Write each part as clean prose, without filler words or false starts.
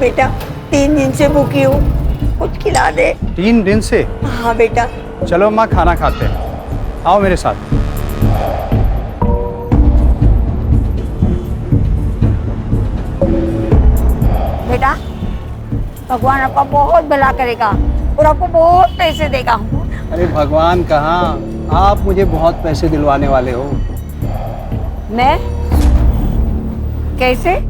बेटा, 3 दिन से भूखी हूँ, कुछ खिला दे। 3 दिन से? हाँ बेटा। चलो माँ, खाना खाते हैं, आओ मेरे साथ। बेटा, भगवान आपका बहुत भला करेगा और आपको बहुत पैसे देगा। अरे भगवान कहाँ, आप मुझे बहुत पैसे दिलवाने वाले हो। मैं? कैसे?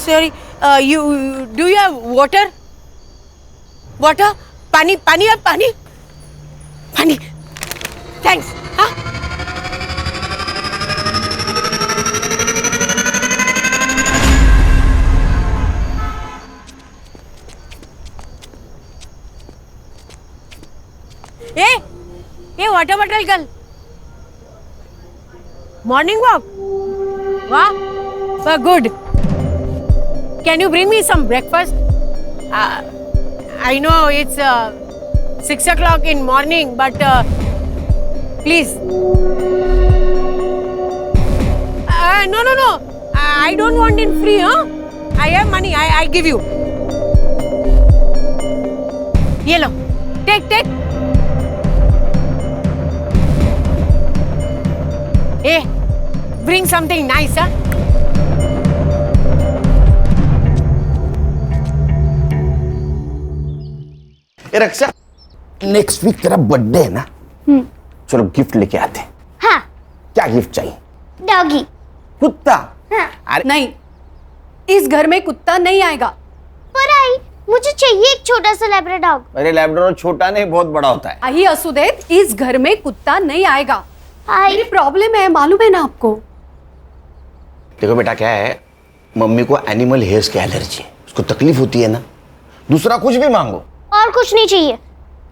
Sorry, do you have water? Water? पानी, पानी है, पानी? पानी. Thanks. हाँ? ये water bottle girl. Morning walk. वाह, but good. Can you bring me some breakfast? I know it's 6 o'clock in morning, but please. No. I don't want it free, huh? I have money. I give you. Ye lo. Take. Hey, bring something nice, huh? A Raksha, next week तेरा birthday है ना? चलो gift लेके आते हैं। हाँ। क्या gift चाहिए? डॉगी। कुत्ता? हाँ। अरे नहीं, इस घर में कुत्ता नहीं आएगा। पर आई, मुझे चाहिए एक छोटा सा लैब्राडोर डॉग। अरे लैब्राडोर छोटा नहीं, बहुत बड़ा होता है। आई असुदेव, इस घर में कुत्ता नहीं आएगा। मेरी आई प्रॉब्लम है, मालूम है ना आपको? देखो बेटा, क्या है, मम्मी को एनिमल हेयर्स की एलर्जी है, उसको तकलीफ होती है ना। दूसरा कुछ भी मांगो। और कुछ नहीं चाहिए।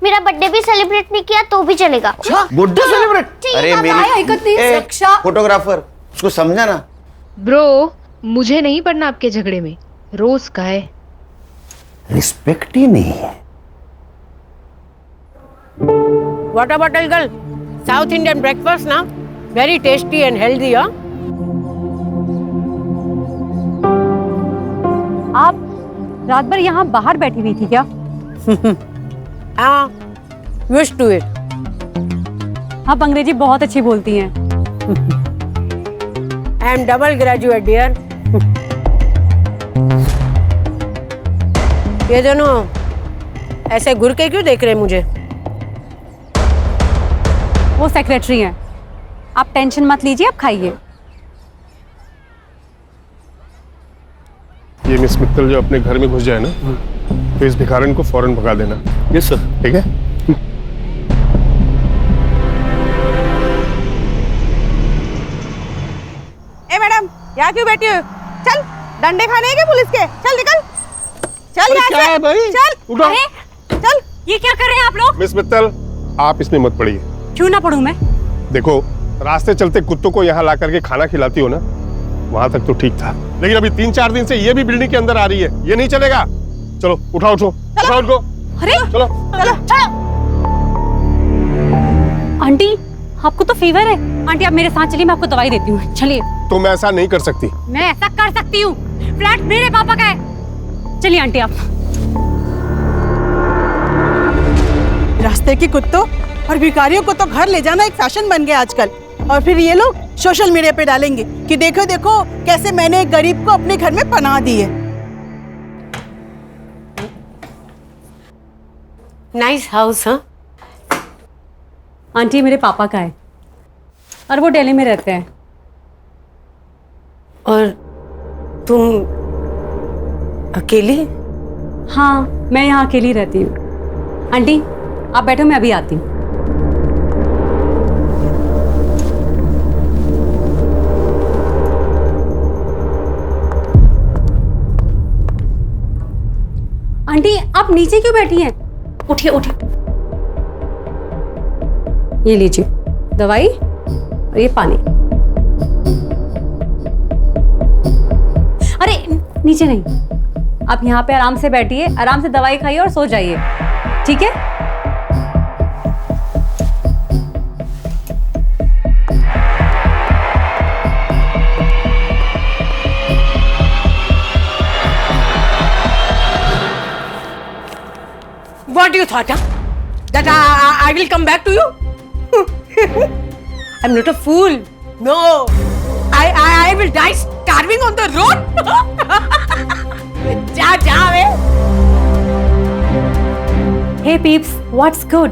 मेरा बर्थडे भी सेलिब्रेट नहीं किया तो भी चलेगा। Birthday celebrate? अरे मेरी फोटोग्राफर, उसको समझा ना। ब्रो, मुझे नहीं पड़ना आपके झगड़े में। रोज का है, रिस्पेक्ट ही नहीं है। Water bottle girl. South Indian breakfast ना, very tasty and healthy, huh? आप रात भर यहाँ बाहर बैठी हुई थी क्या? हाँ, used to it. आप अंग्रेजी बहुत अच्छी बोलती हैं। I am double graduate, dear. ये दोनों ऐसे घूर के क्यों देख रहे हैं मुझे? वो सेक्रेटरी हैं। आप टेंशन मत लीजिए, आप खाइए। ये मिस मित्तल जो अपने घर में घुस जाए ना, तो इस भिखारन को फौरन भगा देना। Yes sir. ठीक है? ए मैडम, यहाँ क्यों बैठी हो? चल, डंडे खाने हैं क्या पुलिस के? चल निकल, चल यहाँ से। क्या है भाई? चल, उठो। चल। ये क्या कर रहे हैं आप लोग? मिस मित्तल, आप इसमें मत पड़िए। क्यों ना पढ़ूं मैं? देखो, रास्ते चलते कुत्तों को यहाँ ला करके खाना खिलाती हो ना, वहां तक तो ठीक था, लेकिन अभी 3-4 दिन से ये भी बिल्डिंग के अंदर आ रही है, ये नहीं चलेगा। चलो उठाओ उनको। अरे चलो। आंटी, आपको तो फीवर है। आंटी आप मेरे साथ चलिए, मैं आपको दवाई देती हूँ। चलिए। तुम ऐसा नहीं कर सकती। मैं ऐसा कर सकती हूँ, फ्लैट मेरे पापा का है। चलिए आंटी आप। रास्ते के कुत्तों और भिखारियों को तो घर ले जाना एक फैशन बन गया आजकल, और फिर ये लोग सोशल मीडिया पे डालेंगे कि देखो देखो कैसे मैंने एक गरीब को अपने घर में पनाह दी है। नाइस हाउस, हाँ? आंटी मेरे पापा का है और वो दिल्ली में रहते हैं। और तुम अकेली? हाँ, मैं यहाँ अकेली रहती हूँ। आंटी आप बैठो, मैं अभी आती हूँ। आंटी आप नीचे क्यों बैठी हैं? उठिए उठिए। ये लीजिए दवाई और ये पानी। अरे नीचे नहीं, आप यहाँ पे आराम से बैठिए, आराम से दवाई खाइए और सो जाइए, ठीक है? What you thought, huh? That I will come back to you? I'm not a fool. No. I will die starving on the road. जा वे. हे पीप्स, व्हाट्स गुड?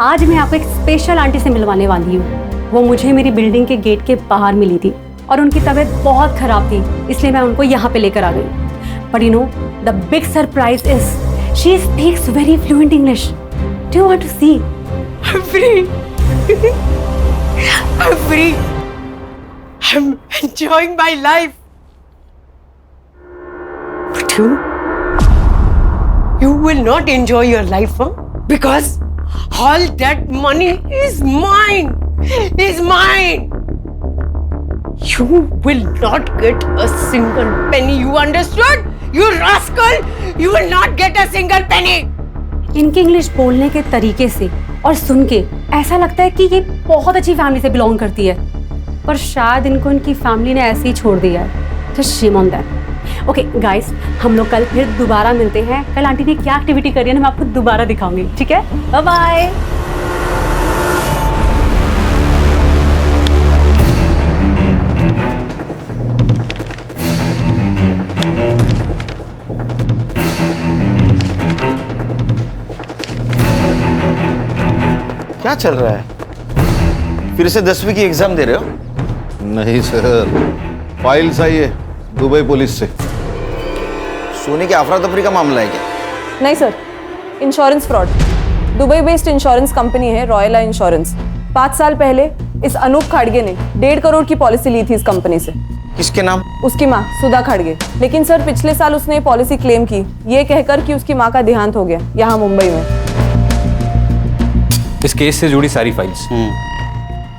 आज मैं आपको एक स्पेशल आंटी से मिलवाने वाली हूँ। वो मुझे मेरी बिल्डिंग के गेट के बाहर मिली थी और उनकी तबीयत बहुत खराब थी, इसलिए मैं उनको यहाँ पे लेकर आ गई। But you know the big surprise is she speaks very fluent English. Do you want to see? I'm free. I'm free. I'm enjoying my life. But you will not enjoy your life, huh? Because all that money is mine. Is mine. You will not get a single penny. You understood? You rascal! You will not get a single penny. इनके English बोलने के तरीके से और सुन के ऐसा लगता है कि ये बहुत अच्छी फैमिली से बिलोंग करती है, पर शायद इनको इनकी फैमिली ने ऐसे ही छोड़ दिया है। तो shame on them. Okay guys, हम लोग कल फिर दोबारा मिलते हैं। कल आंटी ने क्या एक्टिविटी करी है ना मैं आपको दोबारा दिखाऊंगी, ठीक है? Bye bye. क्या चल रहा है? फिर से 10वीं की एग्जाम दे रहे हो? नहीं सर, फाइल्स आई है दुबई पुलिस से। सोने के अफरा तफरी का मामला है क्या? नहीं sir, insurance fraud. Dubai based insurance company है रॉयल इंश्योरेंस। 5 साल पहले इस अनूप खाड़गे ने 1.5 करोड़ की पॉलिसी ली थी इस कंपनी से। किसके नाम? उसकी माँ सुधा खाड़गे। लेकिन सर पिछले साल उसने पॉलिसी क्लेम की, ये कहकर कि उसकी माँ का देहांत हो गया यहाँ मुंबई में। इस केस से जुड़ी सारी फाइल्स।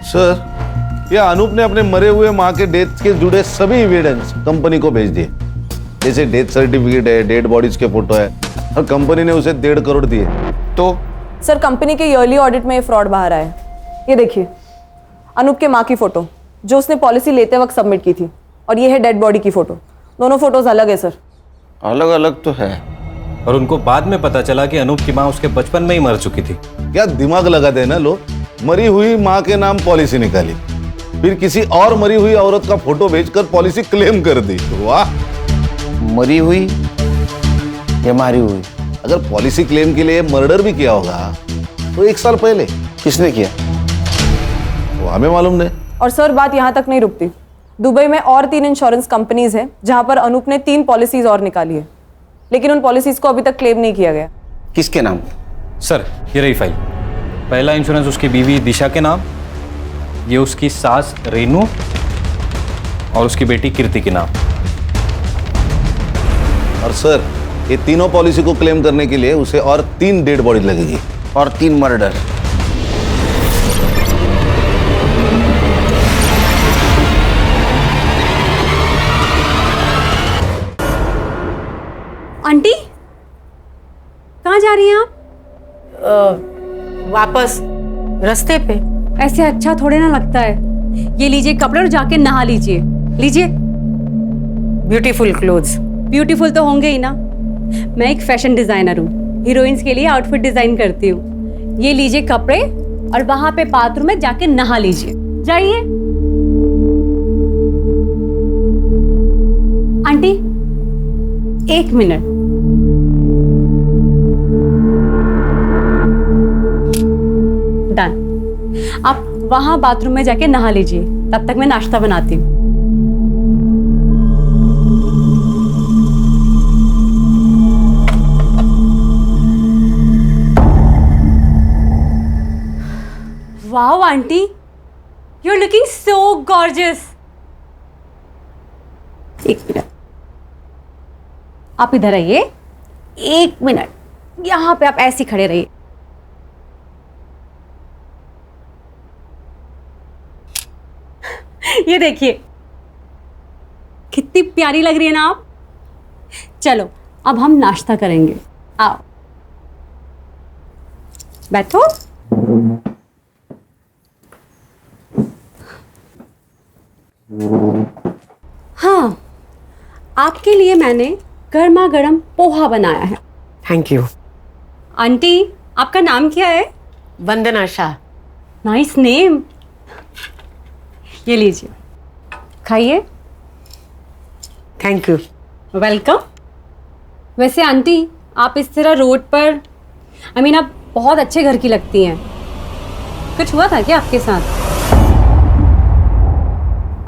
सर, ये अनूप ने अपने मरे हुए माँ के डेथ के जुड़े सभी एविडेंस कंपनी को भेज दिए, जैसे डेथ सर्टिफिकेट है, डेड बॉडीज के फोटो है, और कंपनी ने उसे 1.5 करोड़ दिए। तो सर कंपनी के ईयरली ऑडिट में ये फ्रॉड बाहर आया। ये देखिए अनूप के माँ की फोटो जो उसने पॉलिसी लेते वक्त सबमिट की थी, और ये है डेड बॉडी की फोटो। दोनों फोटोज अलग है सर। अलग अलग तो है, और उनको बाद में पता चला कि अनूप की माँ उसके बचपन में ही मर चुकी थी। क्या दिमाग लगाते हैं ना लोग? मरी हुई माँ के नाम पॉलिसी निकाली, फिर किसी और मरी हुई औरत का फोटो भेजकर पॉलिसी क्लेम कर दी। वाह! मरी हुई या मारी हुई? अगर पॉलिसी क्लेम के लिए मर्डर भी किया होगा तो 1 साल पहले। किसने किया वो हमें मालूम नहीं। और सर बात यहाँ तक नहीं रुकती। दुबई में और 3 इंश्योरेंस कंपनीज हैं जहाँ पर अनूप ने 3 पॉलिसीज और निकाली है, लेकिन उन पॉलिसीज को अभी तक क्लेम नहीं किया गया। किसके नाम? सर ये रही फाइल। पहला इंश्योरेंस उसकी बीवी दिशा के नाम, ये उसकी सास रेनू और उसकी बेटी कीर्ति के नाम। और सर ये तीनों पॉलिसी को क्लेम करने के लिए उसे और 3 डेड बॉडी लगेगी और 3 मर्डर। आंटी कहाँ जा रही हैं आप? वापस रास्ते पे। ऐसे अच्छा थोड़े ना लगता है। ये लीजिए कपड़े और जाके नहा लीजिए। लीजिए। Beautiful clothes. ब्यूटीफुल तो होंगे ही ना, मैं एक फैशन डिजाइनर हूँ, हीरोइंस के लिए आउटफिट डिजाइन करती हूँ। ये लीजिए कपड़े और वहां पे बाथरूम में जाके नहा लीजिए। जाइए। Aunty 1 minute. डन। आप वहां बाथरूम में जाके नहा लीजिए, तब तक मैं नाश्ता बनाती हूँ। Wow aunty, you are looking so gorgeous. एक मिनट, आप इधर आइए। एक मिनट, यहां पे आप ऐसे खड़े रहिए। ये देखिए कितनी प्यारी लग रही है ना आप। चलो अब हम नाश्ता करेंगे, आओ बैठो। हाँ, आपके लिए मैंने गर्मा गर्म पोहा बनाया है। Thank you. आंटी, आपका नाम क्या है? वंदना शाह। Nice name. ये लीजिए, खाइए। Thank you. वेलकम। वैसे आंटी, आप इस तरह रोड पर आप बहुत अच्छे घर की लगती हैं। कुछ हुआ था क्या आपके साथ?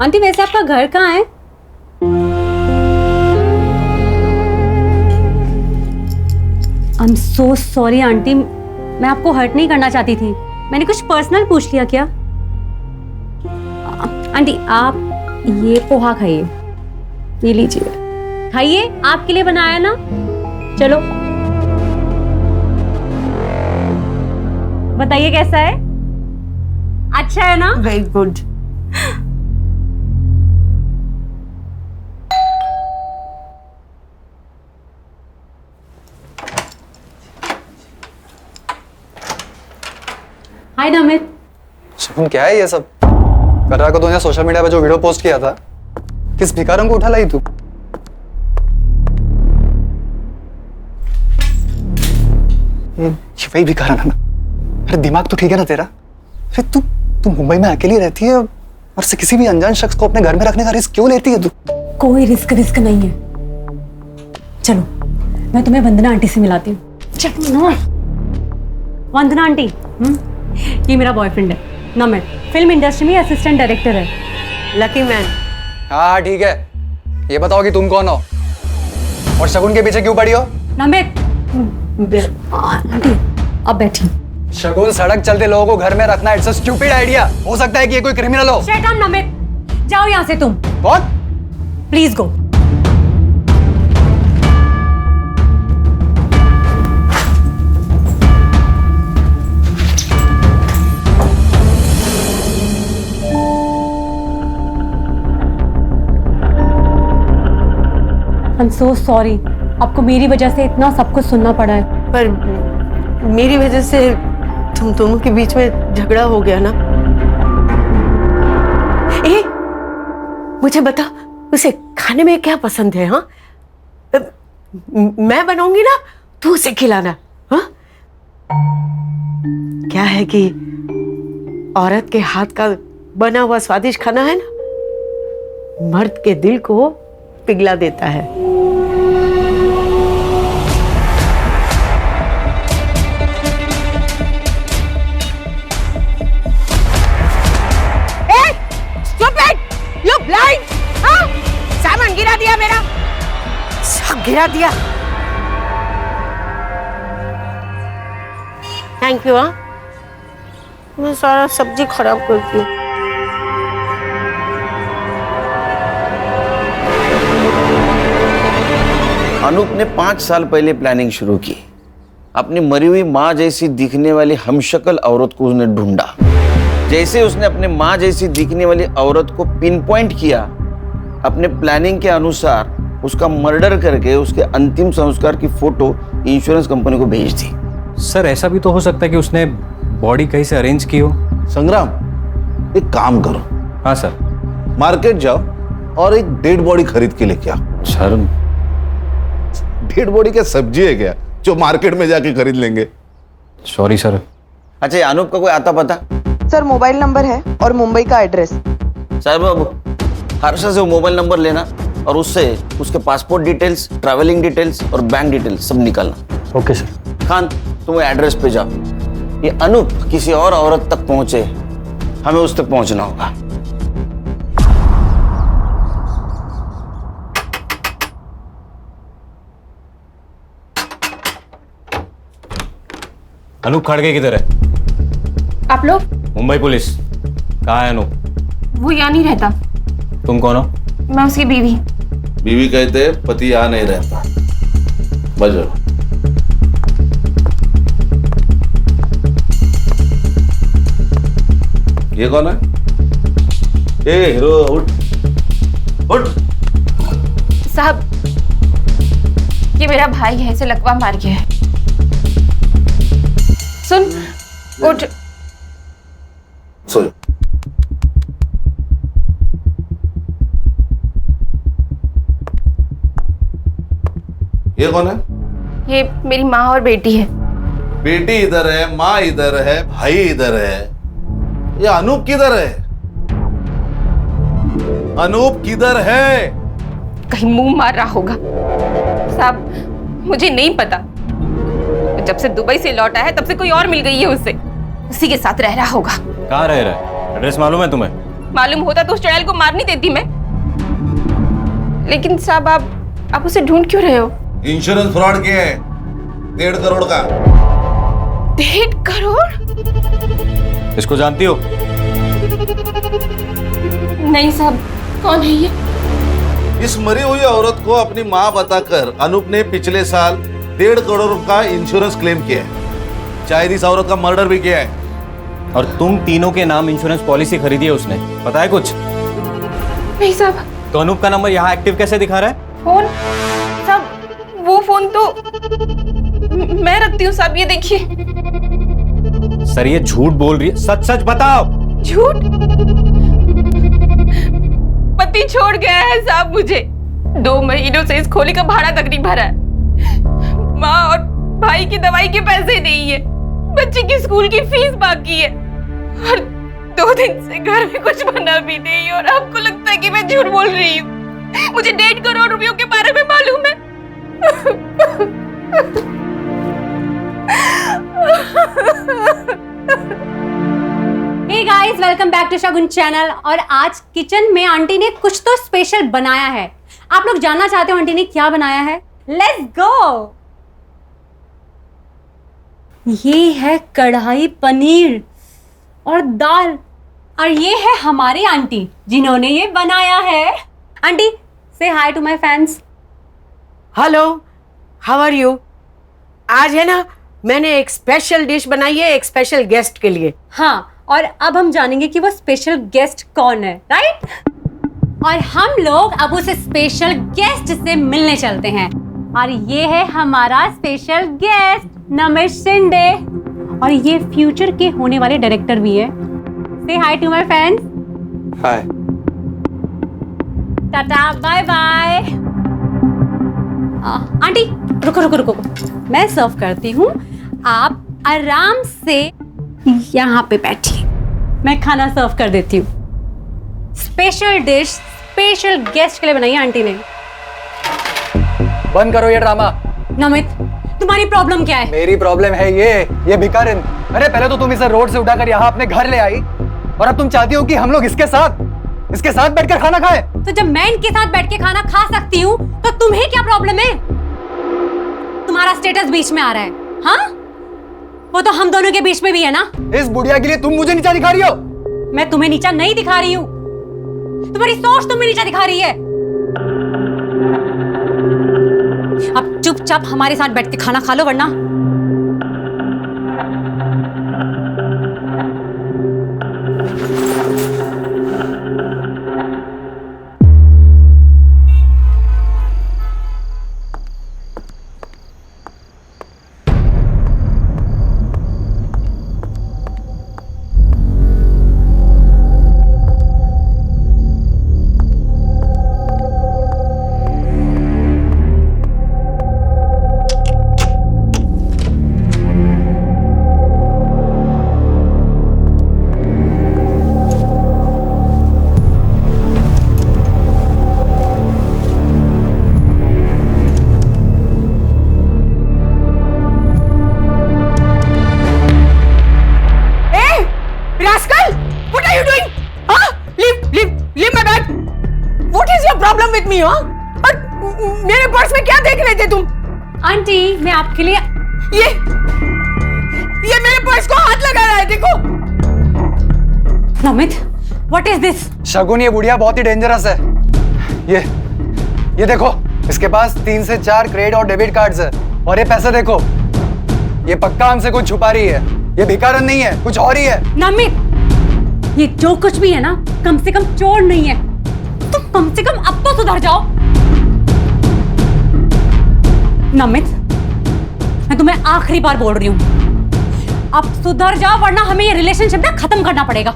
आंटी वैसे आपका घर कहाँ है? I am so sorry aunty, मैं आपको हर्ट नहीं करना चाहती थी। मैंने कुछ पर्सनल पूछ लिया क्या? आंटी आप ये पोहा खाइए, ये लीजिए, खाइए, आपके लिए बनाया ना। चलो बताइए कैसा है? अच्छा है ना? Very good. Hi Namit. Shagun क्या है ये सब? कर रहा को तूने सोशल मीडिया पे जो वीडियो पोस्ट किया था, किस भिखारन को उठा लाई तू? ये वही भिखारन है ना? अरे दिमाग तो ठीक है ना तेरा? अरे तू मुंबई में अकेली रहती है और से किसी भी अनजान शख्स को अपने घर में रखने का रिस्क क्यों लेती है तू? कोई रिस्क नहीं है। चलो मैं तुम्हें वंदना आंटी से मिलाती हूँ। चलो ना। वंदना आंटी, ये मेरा बॉयफ्रेंड है नमित, फिल्म इंडस्ट्री में असिस्टेंट डायरेक्टर है। Lucky man. हाँ ठीक है, ये बताओ कि तुम कौन हो और शगुन के पीछे क्यों पड़ी हो? नमित, आंटी अब बैठी। शगुन, सड़क चलते लोगों को घर में रखना इट्स अ स्टूपिड आइडिया। हो सकता है कि ये कोई क्रिमिनल हो। शट अप नमित, जाओ यहाँ से तुम। कौन? Please go. I'm so sorry, आपको मेरी वजह से इतना सब कुछ सुनना पड़ा है। पर मेरी वजह से तुम दोनों के बीच में झगड़ा हो गया ना। ए, मुझे बता, उसे खाने में क्या पसंद है? हाँ, मैं बनाऊंगी ना, तू उसे खिलाना। हाँ, क्या है कि औरत के हाथ का बना हुआ स्वादिष्ट खाना है ना, मर्द के दिल को पिघला देता है। You blind? हाँ? सामान गिरा दिया मेरा, सब गिरा दिया। Thank you. हाँ, मैं सारा सब्जी खराब करती हूँ। अनूप ने 5 साल पहले प्लानिंग शुरू की। अपनी मरी हुई माँ जैसी दिखने वाली हमशक्ल औरत को उसने ढूंढा। जैसे उसने अपने माँ जैसी दिखने वाली औरत को पिन पॉइंट किया, अपने प्लानिंग के अनुसार उसका मर्डर करके उसके अंतिम संस्कार की फोटो इंश्योरेंस कंपनी को भेज दी। सर ऐसा भी तो हो सकता है कि उसने बॉडी कहीं से अरेंज की हो। संग्राम, एक काम करो। हाँ सर। मार्केट जाओ और एक डेड बॉडी खरीद के लेके आओ। सर डेड बॉडी क्या सब्जी है क्या जो मार्केट में जाके खरीद लेंगे? Sorry sir. अच्छा, ये अनूप का कोई आता पता? सर मोबाइल नंबर है और मुंबई का एड्रेस। साहब बाबू, हर्षा से वो मोबाइल नंबर लेना और उससे उसके पासपोर्ट डिटेल्स, ट्रैवलिंग डिटेल्स और बैंक डिटेल्स सब निकालना। Okay sir. खान, तुम एड्रेस पे जाओ। ये अनूप किसी और औरत तक पहुंचे हमें उस तक पहुंचना होगा। अनूप खड़गे किधर है? आप लोग? मुंबई पुलिस। कहाँ है अनूप? वो यहाँ नहीं रहता। तुम कौन हो? मैं उसकी बीवी। बीवी कहते पति यहाँ नहीं रहता। बजो। ये कौन है? ए हीरो, उठ उठ। साहब, ये मेरा भाई है, इसे लकवा मार गया है। सुन, उठ। सो जाओ। ये कौन है? ये मेरी माँ और बेटी है। बेटी इधर है, माँ इधर है, भाई इधर है। ये अनूप किधर है? अनूप किधर है? कहीं मुंह मार रहा होगा। साहब, मुझे नहीं पता। जब से दुबई से लौटा है तब से कोई और मिल गई है उसे। उसी के साथ रह रहा होगा। कहाँ रह रहा है? एड्रेस मालूम है तुम्हें? मालूम होता तो उस चुड़ैल को मार नहीं देती मैं। लेकिन साहब, आप उसे ढूंढ क्यों रहे हो? इंश्योरेंस फ्रॉड किया है 1.5 करोड़ का। 1.5 करोड़? इसको जानती हो? नहीं साहब, कौन है ये? इस मरी हुई औरत को अपनी माँ बताकर अनूप ने पिछले साल 1.5 करोड़ का इंश्योरेंस क्लेम किया है। शायद इस औरत का मर्डर भी किया है। और तुम तीनों के नाम इंश्योरेंस पॉलिसी खरीदी है उसने, पता है कुछ? नहीं साहब। तो अनूप का नंबर यहाँ एक्टिव कैसे दिखा रहा है? फोन? साहब, वो फोन तो मैं रखती हूँ साहब, ये देखिए। सर ये झूठ बोल रही है, सच सच बताओ। झूठ? पति छोड़ गया है साहब मुझे। 2 महीनों से इस खोली का भाड़ा तक नहीं भरा है। माँ और भाई की दवाई के पैसे नहीं है। बच्चे की स्कूल की फीस बाकी है। और 2 दिन से घर में कुछ बना भी नहीं। और आपको लगता है कि मैं झूठ बोल रही हूँ? मुझे 1.5 करोड़ रुपयों के बारे में मालूम है। Hey guys, welcome back to Shagun channel. और आज किचन में आंटी ने कुछ तो स्पेशल बनाया है। आप लोग जानना चाहते हो आंटी ने क्या बनाया है? Let's go. ये है कढ़ाई पनीर और दाल। और ये है हमारी आंटी जिन्होंने ये बनाया है। Aunty, say hi to my fans. Hello, how are you? आज है ना, मैंने एक स्पेशल डिश बनाई है एक स्पेशल गेस्ट के लिए। हाँ, और अब हम जानेंगे कि वो स्पेशल गेस्ट कौन है, राइट? और हम लोग अब उस स्पेशल गेस्ट से मिलने चलते हैं। और ये है हमारा स्पेशल गेस्ट नमित शिंदे। और ये फ्यूचर के होने वाले डायरेक्टर भी है। Say hi to my fans. Hi. Tata, bye bye. Aunty रुको रुको रुको, मैं सर्व करती हूँ। आप आराम से यहाँ पे बैठिए, मैं खाना सर्व कर देती हूँ। स्पेशल डिश स्पेशल गेस्ट के लिए बनाई है आंटी ने। बंद करो ये ड्रामा। नमित, तुम्हारी प्रॉब्लम क्या है? मेरी प्रॉब्लम है ये भिखारिन। अरे पहले तो तुम इसे रोड से उठाकर यहाँ अपने घर ले आई, और अब तुम चाहती हो कि हम लोग इसके साथ बैठकर खाना खाएं। तो जब मैं इनके साथ बैठ के खाना खा सकती हूँ तो तुम्हें क्या प्रॉब्लम है? तुम्हारा स्टेटस बीच में आ रहा है। हाँ, वो तो हम दोनों के बीच में भी है ना। इस बुढ़िया के लिए तुम मुझे नीचा दिखा रही हो? मैं तुम्हें नीचा नहीं दिखा रही हूँ, तुम्हारी सोच तुम्हें नीचा दिखा रही है। अब चुपचाप हमारे साथ बैठ के खाना खा लो, वरना आदमी हो? और मेरे पर्स में क्या देख रहे थे तुम? आंटी मैं आपके लिए ये मेरे पर्स को हाथ लगा रहा है, देखो। Namit, what is this? Shagun, ये बुढ़िया बहुत ही डेंजरस है। ये देखो, इसके पास 3 से 4 क्रेडिट और डेबिट कार्ड्स है। और ये पैसे देखो, ये पक्का हमसे कुछ छुपा रही है। ये भिखारन नहीं है, कुछ और ही है। नमित, ये जो कुछ भी है ना, कम से कम चोर नहीं है। तो कम से कम अब तो सुधर जाओ। नमित, मैं तुम्हें आखिरी बार बोल रही हूं, अब सुधर जाओ वरना हमें ये रिलेशनशिप ना खत्म करना पड़ेगा।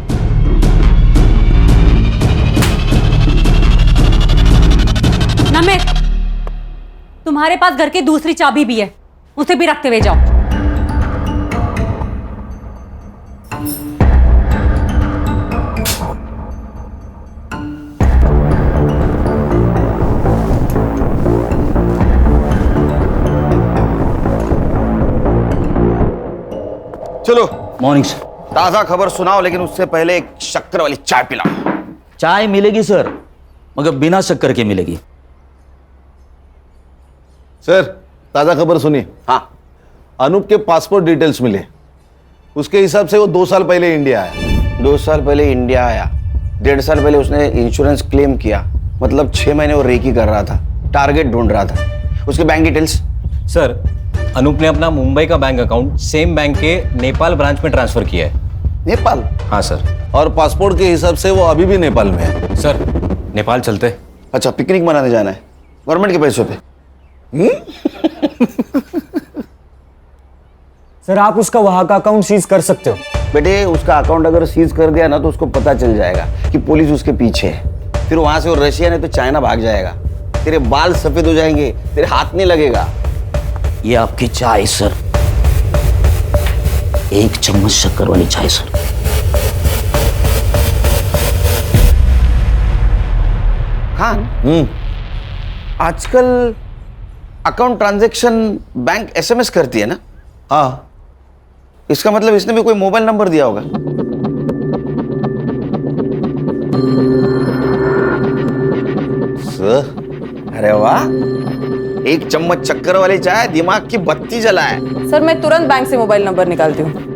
नमित, तुम्हारे पास घर की दूसरी चाबी भी है, उसे भी रखते हुए जाओ। चलो। Morning sir. ताजा खबर सुनाओ, लेकिन उससे पहले एक शक्कर वाली चाय पिलाओ। चाय मिलेगी सर, मगर बिना शक्कर के मिलेगी। सर, ताजा खबर सुनिए। हाँ। अनूप के पासपोर्ट डिटेल्स मिले। उसके हिसाब से वो 2 साल पहले इंडिया आया। 2 साल पहले इंडिया आया, 1.5 साल पहले उसने इंश्योरेंस क्लेम किया, मतलब 6 महीने वो रेकी कर रहा था, टारगेट ढूंढ रहा था। उसके बैंक डिटेल्स? सर, अनूप ने अपना मुंबई का बैंक अकाउंट सेम बैंक के नेपाल ब्रांच में ट्रांसफर किया है। नेपाल? हाँ सर। और पासपोर्ट के हिसाब से वो अभी भी नेपाल में है। सर, नेपाल चलते। अच्छा, पिकनिक मनाने जाना है गवर्नमेंट के पैसों पे? सर, आप उसका वहां का अकाउंट सीज कर सकते हो। बेटे, उसका अकाउंट अगर सीज कर दिया ना तो उसको पता चल जाएगा कि पुलिस उसके पीछे है। फिर वहां से वो रशिया नहीं तो चाइना भाग जाएगा। तेरे बाल सफेद हो जाएंगे, तेरे हाथ नहीं लगेगा। ये आपकी चाय सर, 1 चम्मच शक्कर वाली चाय सर। हाँ। आजकल अकाउंट ट्रांजैक्शन बैंक SMS करती है ना? हाँ। इसका मतलब इसने भी कोई मोबाइल नंबर दिया होगा। सर, अरे वाह, 1 चम्मच शक्कर वाली चाय दिमाग की बत्ती जलाए। सर, मैं तुरंत बैंक से मोबाइल नंबर निकालती हूँ।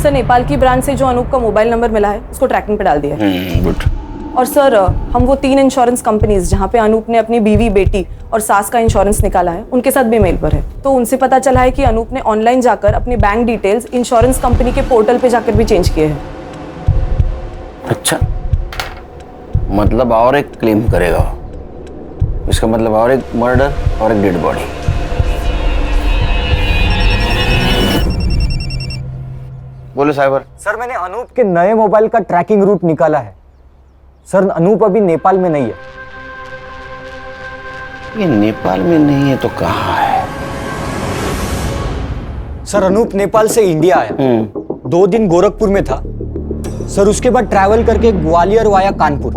सर, नेपाल की ब्रांच से जो अनूप का मोबाइल नंबर मिला है उसको ट्रैकिंग पे डाल दिया है। गुड। और सर, हम वो 3 इंश्योरेंस कंपनीज जहाँ पे अनूप ने अपनी बीवी, बेटी और सास का इंश्योरेंस निकाला है, उनके साथ भी मेल पर है। तो उनसे पता चला है कि अनूप ने ऑनलाइन जाकर अपनी बैंक डिटेल्स इंश्योरेंस कंपनी के पोर्टल पे जाकर भी चेंज किए हैं। अच्छा, मतलब और एक क्लेम करेगा। इसका मतलब और एक मर्डर और एक डेड बॉडी। बोलो साइबर। सर, मैंने अनूप के नए मोबाइल का ट्रैकिंग रूट निकाला है। सर, अनूप अभी नेपाल में नहीं है। ये नेपाल में नहीं है तो कहाँ है? सर, अनूप नेपाल से इंडिया आया, 2 दिन गोरखपुर में था। सर, उसके बाद ट्रैवल करके ग्वालियर वाया कानपुर,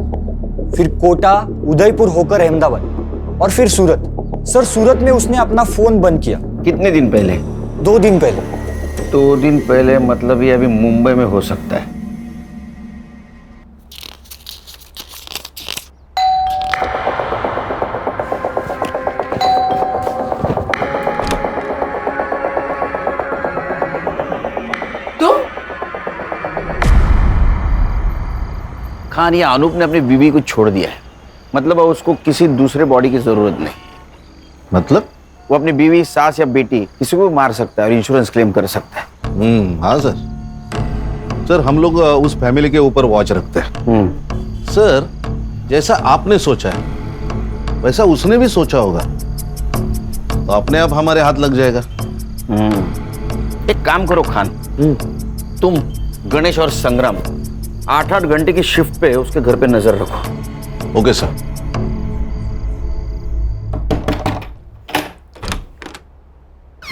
फिर कोटा, उदयपुर होकर अहमदाबाद और फिर सूरत। सर, सूरत में उसने अपना फोन बंद किया। कितने दिन पहले? 2 दिन पहले। 2 दिन पहले मतलब ये अभी मुंबई में हो सकता है। तुम? खान, ये अनूप ने अपनी बीवी को छोड़ दिया है, मतलब अब उसको किसी दूसरे बॉडी की जरूरत नहीं। मतलब? वो अपनी बीवी, सास या बेटी किसी को भी मार सकता है और इंश्योरेंस क्लेम कर सकता है। हाँ सर। सर, हम लोग उस फैमिली के ऊपर वॉच रखते हैं। सर, जैसा आपने सोचा है वैसा उसने भी सोचा होगा, तो अपने आप हमारे हाथ लग जाएगा। एक काम करो खान, तुम गणेश और संग्राम 8-8 घंटे की शिफ्ट पे उसके घर पे नजर रखो। Okay sir.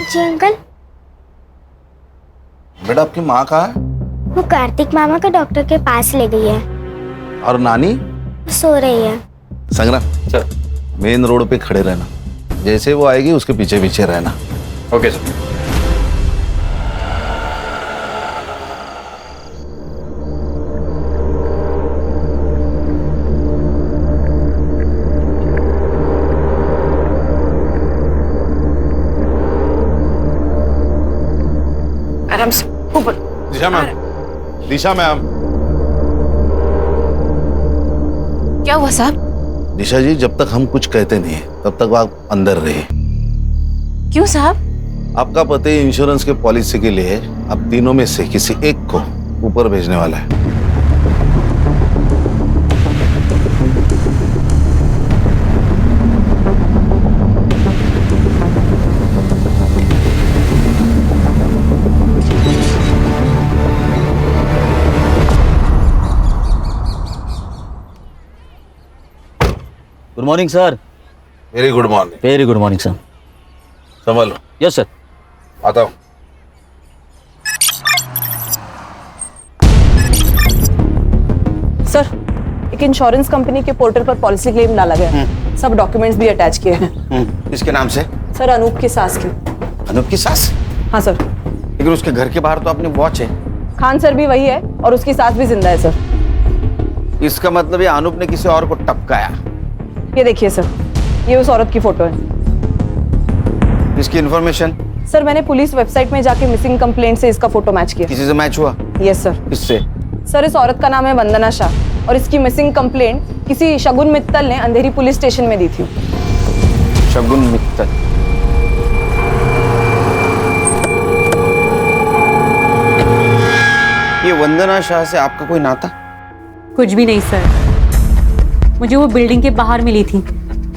जी अंकल। बेटा आपकी माँ कहाँ है? वो कार्तिक मामा को डॉक्टर के पास ले गई है। और नानी? सो रही है। संग्राम सर, मेन रोड पे खड़े रहना, जैसे वो आएगी उसके पीछे पीछे रहना। Okay sir. आराम से ऊपर। दिशा मैम, दिशा मैम। क्या हुआ साहब? दिशा जी, जब तक हम कुछ कहते नहीं तब तक आप अंदर रहिए। क्यों साहब? आपका पति इंश्योरेंस के पॉलिसी के लिए अब तीनों में से किसी एक को ऊपर भेजने वाला है। Good morning sir. Very good morning. Very good morning sir. संभालो। Yes sir. आता हूँ। सर, एक इंश्योरेंस कंपनी के पोर्टल पर पॉलिसी क्लेम डाला गया है। सब डॉक्यूमेंट्स भी अटैच किए हैं। किसके नाम से? सर, अनूप की सास की। अनूप की सास? हाँ सर। लेकिन उसके घर के बाहर तो अपनी वॉच है। खान सर भी वही है और उसकी सास भी जिंदा है सर। इसका मतलब ये अनूप ने किसी और को टपकाया। ये देखिए सर, ये उस औरत की फोटो है। इसकी इंफॉर्मेशन? सर, मैंने पुलिस वेबसाइट में जाके मिसिंग कंप्लेंट से इसका फोटो मैच किया। किसी से मैच हुआ? Yes sir. किससे? सर, इस औरत का नाम है वंदना शाह और इसकी मिसिंग कंप्लेंट किसी शगुन मित्तल ने अंधेरी पुलिस स्टेशन में दी थी। शगुन मित्तल? ये वंदना शाह से आपका कोई नाता? कुछ भी नहीं सर, मुझे वो बिल्डिंग के बाहर मिली थी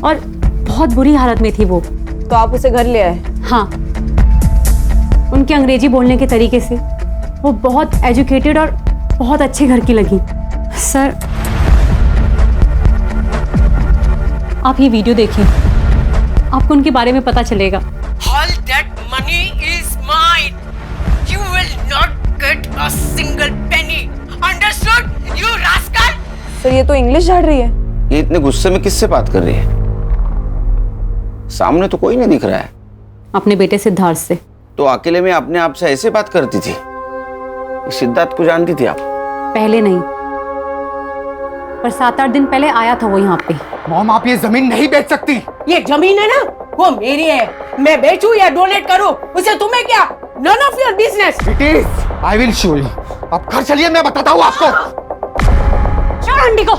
और बहुत बुरी हालत में थी वो। तो आप उसे घर ले आए? हाँ, उनके अंग्रेजी बोलने के तरीके से वो बहुत एजुकेटेड और बहुत अच्छे घर की लगी। सर, आप ये वीडियो देखिए, आपको उनके बारे में पता चलेगा। All that money is mine. You will not get a single penny. Understood, you rascal? Sir, ये तो इंग्लिश झाड़ रही है। ये इतने गुस्से में किससे बात कर रही है? सामने तो कोई नहीं दिख रहा है। अपने बेटे सिद्धार्थ से। तो अकेले में अपने आप से ऐसे बात करती थी? सिद्धार्थ को जानती थी आप? पहले नहीं, पर 7-8 दिन पहले आया था वो यहाँ पे। मॉम, आप ये जमीन नहीं बेच सकती। ये जमीन है ना, वो मेरी है। मैं बेचूं या डोनेट करूं, उसे तुम्हें क्या? None of your business. It is. I will show you. आप घर चलिए, मैं बताता हूँ आपको। छोड़ आंटी को।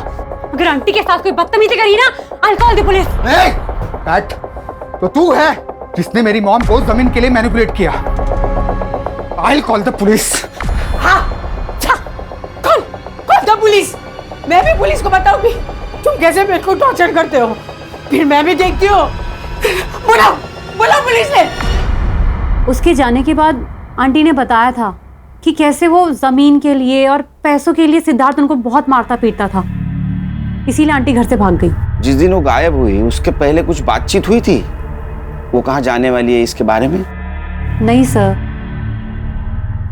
अगर आंटी के साथ कोई बदतमीजी करी ना, I'll call the police. Cat, तो तू है जिसने मेरी मॉम को जमीन के लिए मैनिपुलेट किया। I'll call the police. हाँ, कौन द पुलिस? मैं भी पुलिस को बताऊंगी तुम कैसे मेरे को टॉर्चर करते हो। फिर मैं भी देखती हूँ। बुलाओ पुलिस ने। उसके जाने के बाद आंटी ने बताया था कि कैसे वो जमीन के लिए और पैसों के लिए सिद्धार्थ उनको बहुत मारता पीटता था, इसीलिए आंटी घर से भाग गई। जिस दिन वो गायब हुई उसके पहले कुछ बातचीत हुई थी? वो कहाँ जाने वाली है इसके बारे में? नहीं सर।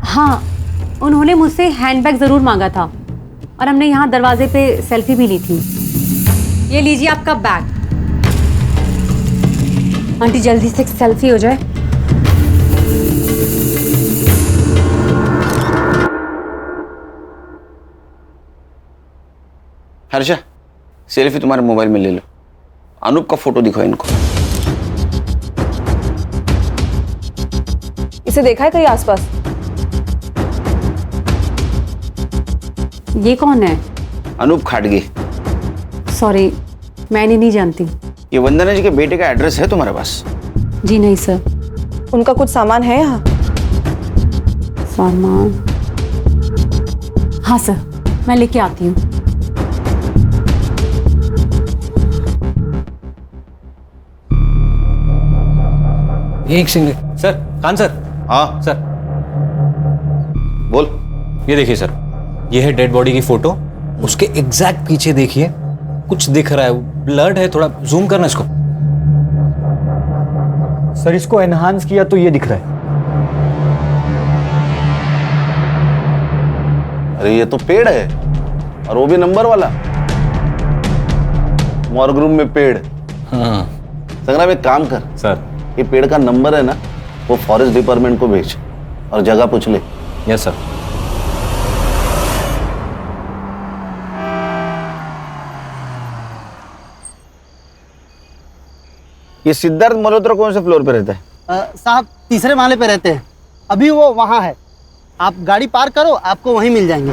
हाँ, उन्होंने मुझसे हैंडबैग जरूर मांगा था और हमने यहाँ दरवाजे पे सेल्फी भी ली थी। ये लीजिए आपका बैग। आंटी जल्दी से एक सेल्फी हो जाए। हर्षा, सेल्फी तुम्हारे मोबाइल में ले लो। अनूप का फोटो दिखाओ इनको। इसे देखा है कहीं आसपास? ये कौन है? अनूप खाटगे। सॉरी, मैंने नहीं जानती। ये वंदना जी के बेटे का एड्रेस है तुम्हारे पास? जी नहीं सर। उनका कुछ सामान है यहाँ? सामान? हाँ सर, मैं लेके आती हूँ। एक सिंगल। Sir, Khan sir. हाँ सर, बोल। ये देखिए सर, ये है डेड बॉडी की फोटो। उसके एग्जैक्ट पीछे देखिए कुछ दिख रहा है, ब्लड है, थोड़ा जूम करना इसको। सर इसको एनहांस किया तो ये दिख रहा है। अरे ये तो पेड़ है, और वो भी नंबर वाला। मॉर्ग रूम में पेड़। हाँ संग्राम एक काम कर सर। ये पेड़ का नंबर है ना, वो फॉरेस्ट डिपार्टमेंट को भेज और जगह पूछ ले। Yes sir. ये सिद्धार्थ मल्होत्रा कौन से फ्लोर पे रहता है? साहब तीसरे माले पे रहते हैं, अभी वो वहाँ है। आप गाड़ी पार्क करो, आपको वहीं मिल जाएंगे।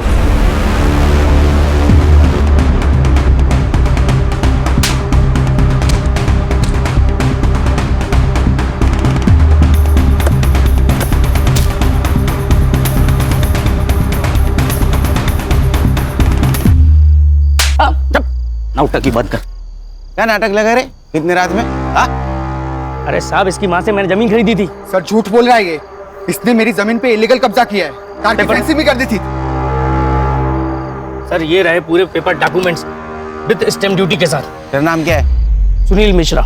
नाटक की बात कर। क्या नाटक लगा रे इतने रात में? हाँ? अरे साहब इसकी माँ से मैंने जमीन खरीदी थी। सर झूठ बोल रहा है ये। इसने मेरी जमीन पे इलीगल कब्जा किया है, कार की फेंसिंग भी कर दी थी। सर ये रहे पूरे paper documents with stamp duty के साथ। तेरा नाम क्या है? सुनील मिश्रा।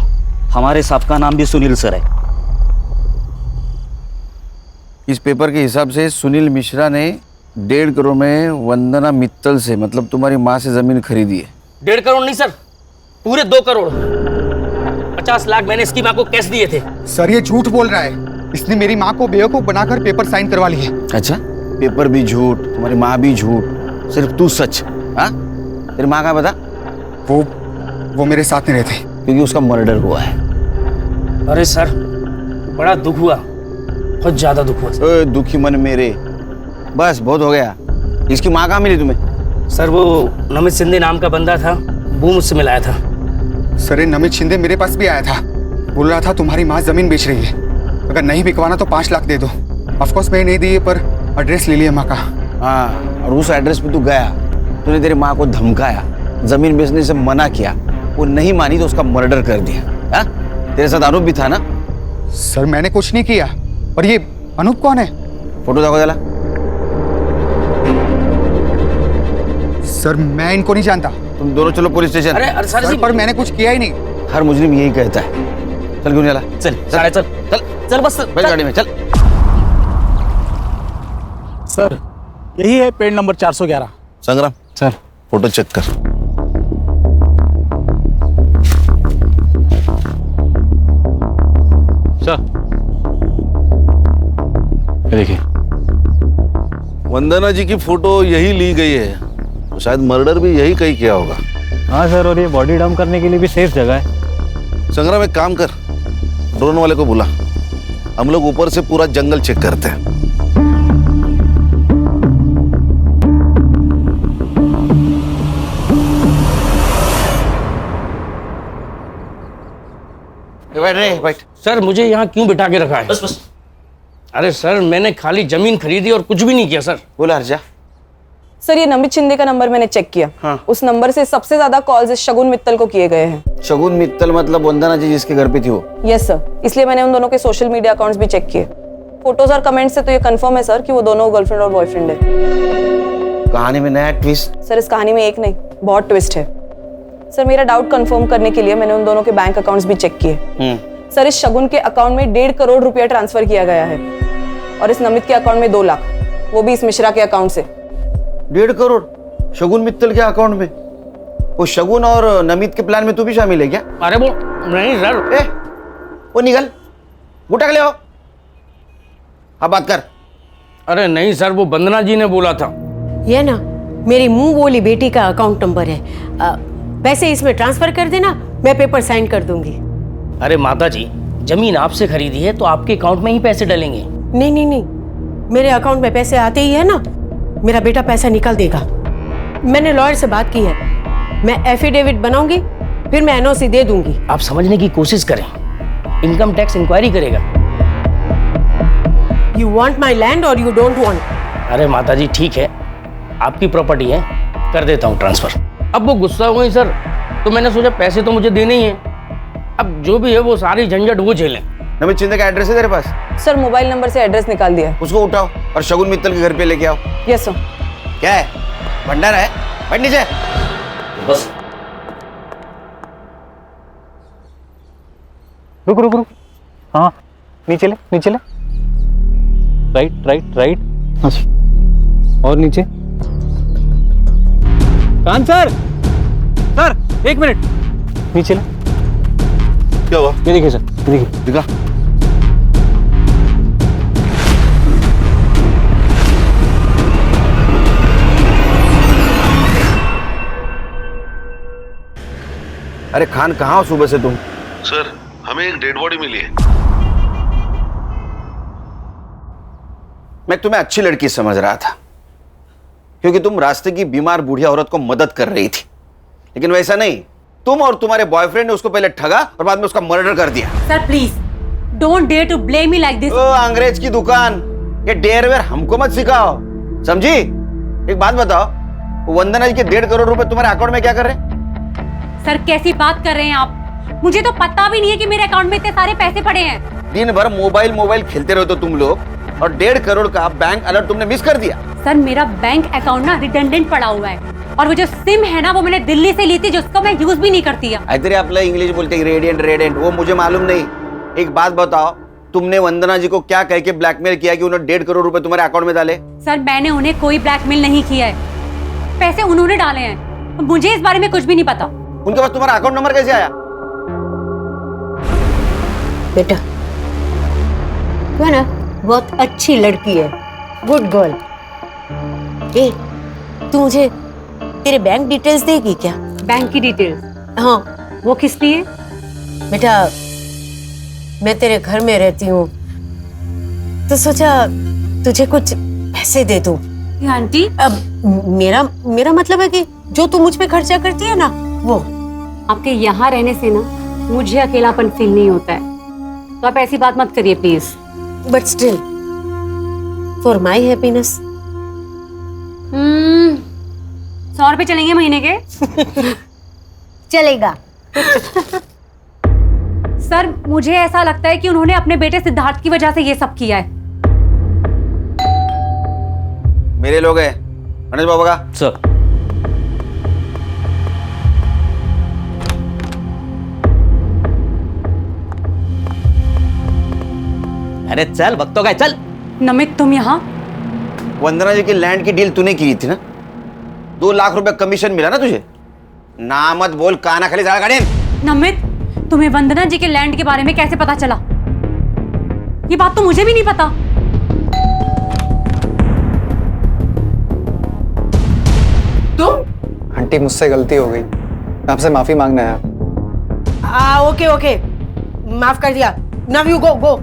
हमारे साहब का नाम भी सुनील सर है। इस पेपर के हिसाब से सुनील मिश्रा ने 1.5 करोड़ में वंदना मित्तल से, मतलब तुम्हारी माँ से जमीन खरीदी है। 1.5 करोड़ नहीं सर, पूरे 2 करोड़ 50 लाख मैंने इसकी माँ को कैश दिए थे। सर ये झूठ बोल रहा है। इसने मेरी माँ को बेवकूफ बनाकर पेपर साइन करवा लिए। अच्छा, पेपर भी झूठ, तुम्हारी माँ भी झूठ, सिर्फ तू सच। हाँ? तेरी माँ का बता। वो मेरे साथ नहीं रहते, क्योंकि उसका मर्डर हुआ है। अरे सर बड़ा दुख हुआ, बहुत ज्यादा दुख हुआ। दुखी मन मेरे, बस बहुत हो गया। इसकी माँ कहाँ मिली तुम्हें? सर वो नमित शिंदे नाम का बंदा था, वो मुझसे मिलाया था। सर नमित शिंदे मेरे पास भी आया था, बोल रहा था तुम्हारी माँ जमीन बेच रही है, अगर नहीं बिकवाना तो 5 लाख दे दो। ऑफकोर्स मैं नहीं दी है, पर एड्रेस ले लिया माँ का। हाँ, और उस एड्रेस पे तू गया, तूने तेरी माँ को धमकाया, जमीन बेचने से मना किया, वो नहीं मानी तो उसका मर्डर कर दिया। हाँ? तेरे साथ अनूप भी था ना? सर मैंने कुछ नहीं किया। और ये अनूप कौन है? फोटो देखो जरा। सर मैं इनको नहीं जानता। तुम दोनों चलो पुलिस स्टेशन। अरे सर पर मैंने कुछ किया ही नहीं। हर मुजरिम यही कहता है। चल क्यों नहीं चला? चल चल चल चल बस बैठ गाड़ी में, चल। सर यही है पेड़ नंबर 411। संग्राम सर फोटो चेक कर। सर ये देखिए, वंदना जी की फोटो यही ली गई है, तो शायद मर्डर भी यही कहीं किया होगा। हाँ सर, और ये बॉडी डंप करने के लिए भी सेफ जगह है। संग्राम एक काम कर, ड्रोन वाले को बुला, हम लोग ऊपर से पूरा जंगल चेक करते हैं। बैठ रे, बैठ। सर मुझे यहाँ क्यों बिठा के रखा है? बस बस। अरे सर मैंने खाली जमीन खरीदी और कुछ भी नहीं किया सर। बोला हर्षा। सर ये नमित शिंदे का नंबर मैंने चेक किया। हाँ। उस नंबर से सबसे ज्यादा कॉल्स इस शगुन मित्तल को किए गए हैं। शगुन मित्तल मतलब वंदना जी जिसके घर पे थी वो? यस सर, इसलिए मैंने उन दोनों के सोशल मीडिया अकाउंट्स भी चेक किए। फोटोज और कमेंट्स से तो ये कंफर्म है सर कि वो दोनों गर्लफ्रेंड और बॉयफ्रेंड है। कहानी में नया ट्विस्ट। सर इस कहानी में एक नहीं, बहुत ट्विस्ट है। सर मेरा डाउट कंफर्म करने के लिए मैंने उन दोनों के बैंक अकाउंट्स भी चेक किए। सर इस शगुन के अकाउंट में 1.5 करोड़ रुपया ट्रांसफर किया गया है, और इस नमित के अकाउंट में 2 लाख, वो भी इस मिश्रा के अकाउंट से। 1.5 करोड़ शगुन मित्तल के अकाउंट में? वो शगुन और नमित के प्लान में तू भी शामिल है क्या? अरे वो नहीं सर। ए, वो निकल, गुटक ले आओ। हाँ बात कर। अरे नहीं सर, वो वंदना जी ने बोला था। ये ना मेरी मुंह बोली बेटी का अकाउंट नंबर है, पैसे इसमें ट्रांसफर कर देना, मैं पेपर साइन कर दूंगी। अरे माता जी, जमीन आपसे खरीदी है तो आपके अकाउंट में ही पैसे डलेंगे। नहीं नहीं नहीं, मेरे अकाउंट में पैसे आते ही है ना, मेरा बेटा पैसा निकाल देगा। मैंने लॉयर से बात की है, मैं एफिडेविट बनाऊंगी, फिर मैं एनओसी दे दूंगी। आप समझने की कोशिश करें, इनकम टैक्स इंक्वायरी करेगा। यू वांट माई लैंड और यू डोंट वांट? अरे माता जी ठीक है, आपकी प्रॉपर्टी है, कर देता हूँ ट्रांसफर। अब वो गुस्सा हुई सर, तो मैंने सोचा पैसे तो मुझे देने ही हैं, अब जो भी है वो सारी झंझट वो झेलें। नमित शिंदे का एड्रेस है तेरे पास? सर मोबाइल नंबर से एड्रेस निकाल दिया है। उसको उठाओ और शगुन मित्तल के घर पे लेके आओ। Yes sir. क्या है, भंडारा है? बैठ नीचे। बस रुक रुक रुक, हाँ नीचे ले, नीचे ले, राइट राइट राइट, हाँ और नीचे। कान सर, सर एक मिनट, नीचे ले। क्या हुआ? ये देखिए सर, ये देखिए। दिखा। अरे खान, कहाँ हो सुबह से तुम? सर हमें एक डेड बॉडी मिली है। मैं तुम्हें अच्छी लड़की समझ रहा था, क्योंकि तुम रास्ते की बीमार बूढ़ी औरत को मदद कर रही थी, लेकिन वैसा नहीं। तुम और तुम्हारे बॉयफ्रेंड ने उसको पहले ठगा और बाद में उसका मर्डर कर दिया। Sir please don't dare to blame me like this. अंग्रेज की दुकान, ये डेयरवेयर हमको मत सिखाओ, समझी? एक बात बताओ, वंदना जी के 1.5 करोड़ रुपए तुम्हारे अकाउंट में क्या कर रहे? सर कैसी बात कर रहे हैं आप? मुझे तो पता भी नहीं है कि मेरे अकाउंट में इतने सारे पैसे पड़े हैं। दिन भर मोबाइल खेलते रहो तो तुम लोग, और 1.5 करोड़ का बैंक अलर्ट तुमने मिस कर दिया। सर मेरा बैंक अकाउंट ना रिडंडेंट पड़ा हुआ है, और वो जो सिम है ना वो मैंने दिल्ली से ली थी, जिसको मैं यूज भी नहीं करती है। इधर आपला इंग्लिश बोलते हैं, रेडियंट, वो मुझे मालूम नहीं। एक बात बताओ, तुमने वंदना जी को क्या कह के ब्लैकमेल किया कि उन्होंने 1.5 करोड़ रुपए तुम्हारे अकाउंट में डाले? सर मैंने उन्हें कोई ब्लैकमेल नहीं किया है, पैसे उन्होंने डाले हैं, मुझे इस बारे में कुछ भी नहीं पता। उनके पास तुम्हारा अकाउंट नंबर कैसे आया? बेटा तू है ना बहुत अच्छी लड़की है, गुड गर्ल। ए तू मुझे तेरे बैंक डिटेल्स देगी क्या? बैंक की डिटेल्स? हाँ। वो किस लिए? बेटा मैं तेरे घर में रहती हूँ तो सोचा तुझे कुछ पैसे दे दूं। आंटी अब मेरा मतलब है कि जो तू मुझ पे खर्चा करती है ना वो। आपके यहाँ रहने से ना मुझे अकेलापन फील नहीं होता है, तो आप ऐसी बात मत करिए please. But still for my happiness. 100 रुपए चलेंगे महीने के? चलेगा। सर मुझे ऐसा लगता है कि उन्होंने अपने बेटे सिद्धार्थ की वजह से ये सब किया है। मेरे लोग हैं गणेश बाबा का। सर अरे चल, वक्त तो गए, चल। नमित तुम यहाँ? वंदना जी की लैंड की डील तूने की थी ना, 2 लाख रुपए कमीशन मिला ना तुझे? ना मत बोल, काना खाली जाड़ा गाड़ी। नमित तुम्हें वंदना जी के लैंड के बारे में कैसे पता चला? ये बात तो मुझे भी नहीं पता। तुम? आंटी मुझसे गलती हो गई, आपसे माफी मांगना है। ओके माफ कर दिया। Now you go.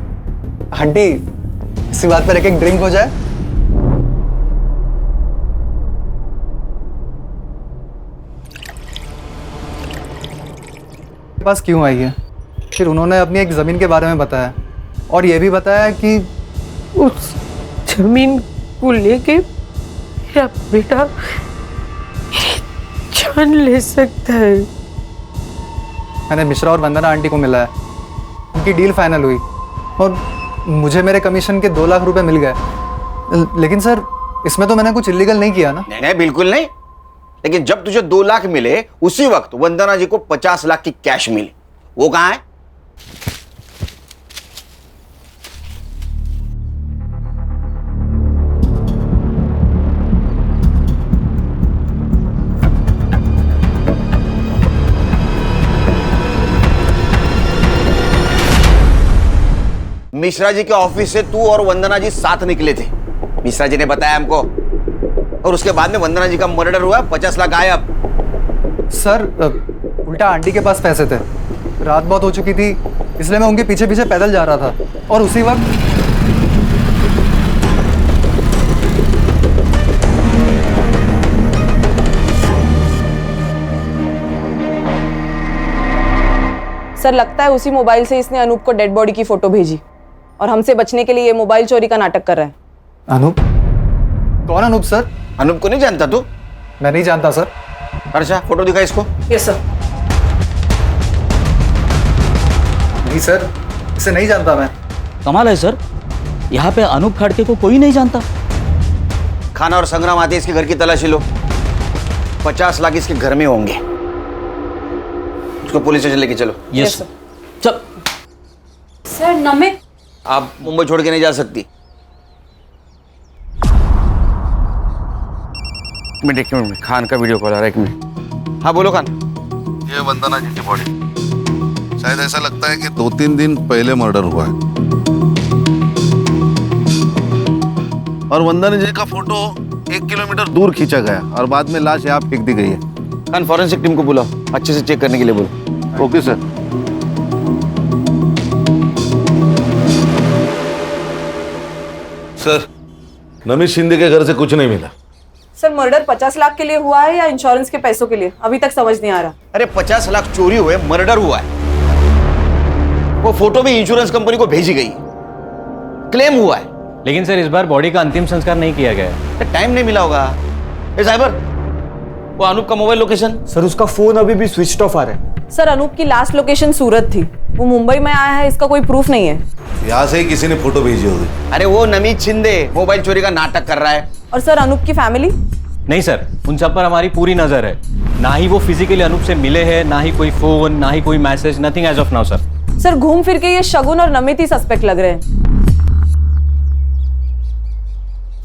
आंटी इसी बात पर एक ड्रिंक हो जाए। पास क्यों आई है? फिर उन्होंने अपनी एक जमीन के बारे में बताया, और ये भी बताया कि उस जमीन को लेके मेरा बेटा मेरी जान ले सकता है। मैंने मिश्रा और वंदना आंटी को मिला है, उनकी डील फाइनल हुई और मुझे मेरे कमीशन के 2 लाख रुपए मिल गए। लेकिन सर इसमें तो मैंने कुछ इलीगल नहीं किया ना? नहीं, बिल्कुल नहीं। लेकिन जब तुझे 2 लाख मिले, उसी वक्त वंदना जी को 50 लाख की कैश मिली। वो कहां है? मिश्रा जी के ऑफिस से तू और वंदना जी साथ निकले थे, मिश्रा जी ने बताया हमको, और उसके बाद में वंदना जी का मर्डर हुआ, 50 लाख गायब। सर उल्टा आंटी के पास पैसे थे, रात बहुत हो चुकी थी, इसलिए मैं उनके पीछे पीछे पैदल जा रहा था, और उसी वक्त सर लगता है उसी मोबाइल से इसने अनूप को डेड बॉडी की फोटो भेजी, और हमसे बचने के लिए ये मोबाइल चोरी का नाटक कर रहा है। अनूप? कौन अनूप सर? अनूप को नहीं जानता तू? मैं नहीं जानता सर। अच्छा फोटो दिखा इसको। Yes sir. नहीं सर, इसे नहीं जानता मैं। कमाल है सर, यहाँ पे अनूप खाड़के को कोई नहीं जानता। खाना और संग्राम आते इसके घर की तलाशी लो, 50 लाख इसके घर में होंगे। उसको पुलिस स्टेशन लेके चलो। Yes sir. चल सर नमित, आप मुंबई छोड़ के नहीं जा सकती। एक मिनट, खान का वीडियो कॉल आ रहा है, एक मिनट। हाँ बोलो खान। ये वंदना जी की बॉडी, शायद ऐसा लगता है कि 2-3 दिन पहले मर्डर हुआ है। और वंदना जी का फोटो 1 किलोमीटर दूर खींचा गया और बाद में लाश यहाँ फेंक दी गई है। खान फॉरेंसिक टीम को बुलाओ, अच्छे से चेक करने के लिए बोलो। Okay sir. Sir, Namit Shinde के घर से कुछ नहीं मिला। सर मर्डर 50 लाख के लिए हुआ है या इंश्योरेंस के पैसों के लिए, अभी तक समझ नहीं आ रहा। अरे 50 लाख चोरी हुए, मर्डर हुआ है। वो फोटो भी इंश्योरेंस कंपनी को भेजी गई, क्लेम हुआ है। लेकिन सर इस बार बॉडी का अंतिम संस्कार नहीं किया गया है। टाइम नहीं मिला होगा। ए साइबर, वो अनूप का मोबाइल लोकेशन। सर उसका फोन अभी भी स्विच ऑफ आ रहा है। सर अनूप की लास्ट लोकेशन सूरत थी, वो मुंबई में आया है, इसका कोई प्रूफ नहीं है। यहाँ से ही किसी ने फोटो भेजी होगी। अरे वो नमित शिंदे मोबाइल चोरी का नाटक कर रहा है। और सर अनूप की फैमिली? नहीं सर, उन सब पर हमारी पूरी नजर है। ना ही वो फिजिकली अनूप से मिले हैं, ना ही कोई फोन, ना ही कोई message, nothing as of now sir. Sir घूम फिर के ये शगुन और नमित ही सस्पेक्ट लग रहे हैं।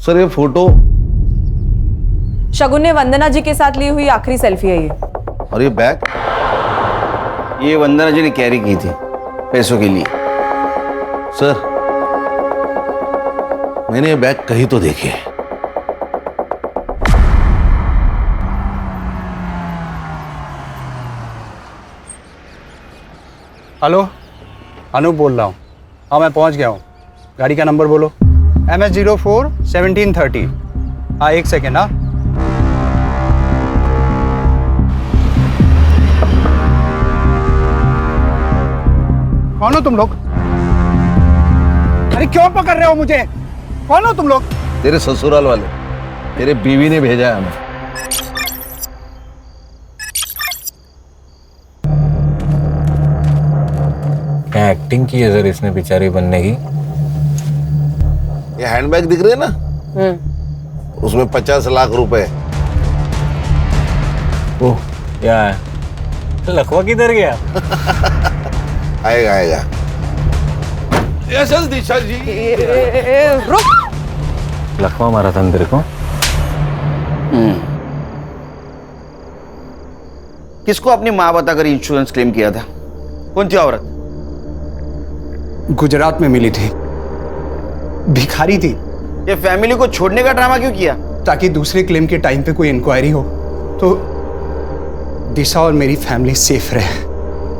सर ये फोटो शगुन ने वंदना जी के साथ ली हुई आखिरी सेल्फी है ये। और ये बैग, ये वंदना जी ने कैरी की थी पैसों के लिए। सर मैंने ये बैग कहीं तो देखे है। हेलो, अनूप बोल रहा हूँ। हाँ मैं पहुँच गया हूँ। गाड़ी का नंबर बोलो। MS04 1730। हाँ 1 सेकेंड। हाँ कौन हो तुम लोग? अरे क्यों पकड़ रहे हो मुझे? कौन हो तुम लोग? तेरे ससुराल वाले, तेरे बीवी ने भेजा है हमें। क्या एक्टिंग की है सर इसने बेचारी बनने की। ये हैंडबैग दिख रहे है ना, उसमें 50 लाख रुपए। ओह क्या है? लखवा किधर गया? आएगा आएगा। यस दिशा जी। रुक। लखवा मारा था तेरे को। किसको अपनी माँ बताकर इंश्योरेंस क्लेम किया था? कौन थी औरत? गुजरात में मिली थी, भिखारी थी। ये फैमिली को छोड़ने का ड्रामा क्यों किया? ताकि दूसरे क्लेम के टाइम पे कोई इंक्वायरी हो तो दिशा और मेरी फैमिली सेफ रहे।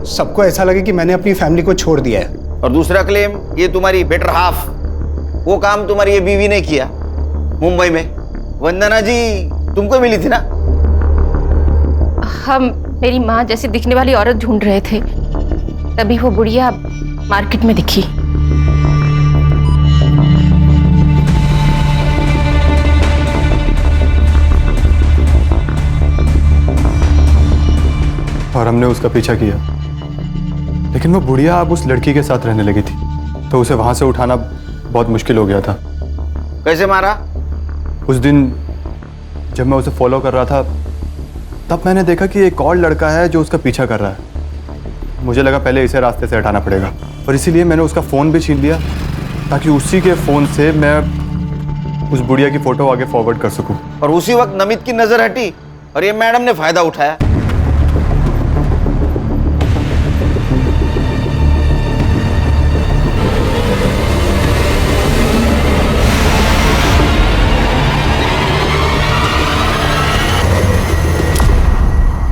सबको ऐसा लगे कि मैंने अपनी फैमिली को छोड़ दिया है। और दूसरा क्लेम, ये तुम्हारी बेटर हाफ, वो काम तुम्हारी ये बीवी ने किया मुंबई में। वंदना जी तुमको मिली थी ना? हम मेरी माँ जैसी दिखने वाली औरत ढूंढ रहे थे, तभी वो बुढ़िया मार्केट में दिखी। और हमने उसका पीछा किया, लेकिन वो बुढ़िया अब उस लड़की के साथ रहने लगी थी, तो उसे वहां से उठाना बहुत मुश्किल हो गया था। कैसे मारा? उस दिन जब मैं उसे फॉलो कर रहा था, तब मैंने देखा कि एक और लड़का है जो उसका पीछा कर रहा है। मुझे लगा पहले इसे रास्ते से हटाना पड़ेगा, और इसीलिए मैंने उसका फ़ोन भी छीन लिया, ताकि उसी के फ़ोन से मैं उस बुढ़िया की फ़ोटो आगे फॉरवर्ड कर सकूं। और उसी वक्त नमित की नजर हटी और ये मैडम ने फायदा उठाया।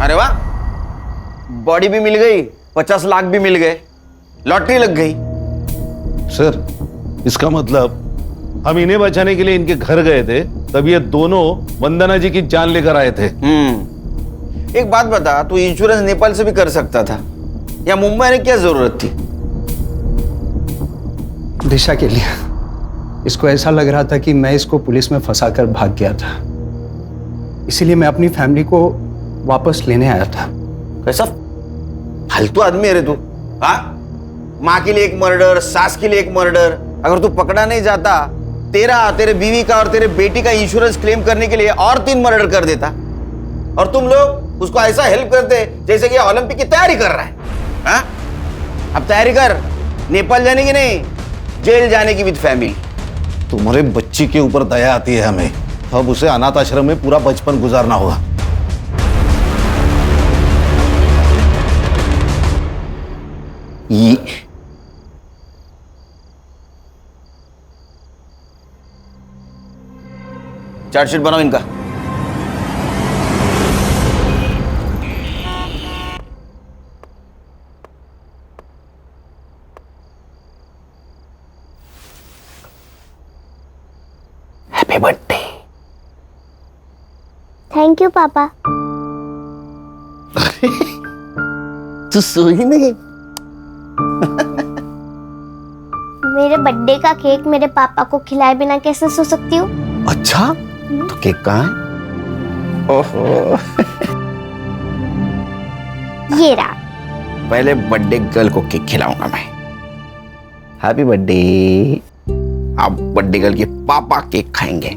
अरे वाह, बॉडी भी मिल गई, 50 लाख भी मिल गए, लॉटरी लग गई। सर इसका मतलब हम इन्हें बचाने के लिए इनके घर गए थे, तब ये दोनों वंदना जी की जान लेकर आए थे। एक बात बता, तू इंश्योरेंस नेपाल से भी कर सकता था, या मुंबई में क्या जरूरत थी? दिशा के लिए। इसको ऐसा लग रहा था कि मैं इसको पुलिस में फंसाकर भाग गया था, इसीलिए मैं अपनी फैमिली को वापस लेने आया था। कैसा फालतू आदमी है रे तू? हाँ, माँ के लिए एक मर्डर, सास के लिए एक मर्डर। अगर तू पकड़ा नहीं जाता, तेरे बीवी का और तेरे बेटी का इंश्योरेंस क्लेम करने के लिए और 3 मर्डर कर देता, और तुम लोग उसको ऐसा हेल्प करते जैसे कि ओलंपिक की तैयारी कर रहा है। हाँ? अब तैयारी कर, नेपाल जाने की नहीं, जेल जाने की विद फैमिली। तुम्हारे बच्ची के ऊपर दया आती है हमें, अब उसे अनाथ आश्रम में पूरा बचपन गुजारना होगा। ये चार्जशीट बनाओ इनका। Happy birthday. थैंक यू पापा। तू सोई नहीं? मेरे बर्थडे का केक मेरे पापा को खिलाए बिना कैसे सो सकती हूँ? अच्छा, तो केक कहाँ है? ओहो। ये रहा। पहले बर्थडे गर्ल को केक खिलाऊंगा मैं। Happy birthday. आप बर्थडे गर्ल के पापा केक खाएंगे।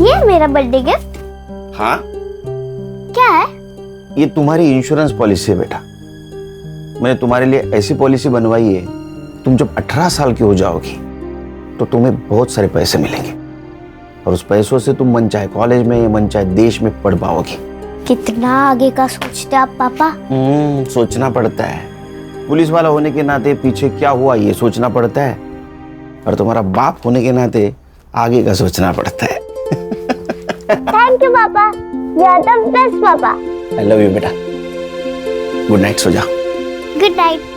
ये मेरा बर्थडे गिफ्ट? हाँ, क्या है? ये तुम्हारी इंश्योरेंस पॉलिसी है बेटा। मैंने तुम्हारे लिए ऐसी पॉलिसी बनवाई है, तुम जब 18 साल की हो जाओगी तो तुम्हें बहुत सारे पैसे मिलेंगे, और उस पैसों से तुम मन चाहे कॉलेज में, मन चाहे देश में पढ़ पाओगी। कितना आगे का सोचते आप पापा? सोचना पड़ता है। पुलिस वाला होने के नाते पीछे क्या हुआ ये सोचना पड़ता है, और तुम्हारा बाप होने के नाते आगे का सोचना पड़ता है। थैंक यू पापा, यू आर द बेस्ट पापा। आई लव यू बेटा। गुड नाइट, सो जाओ। Good night.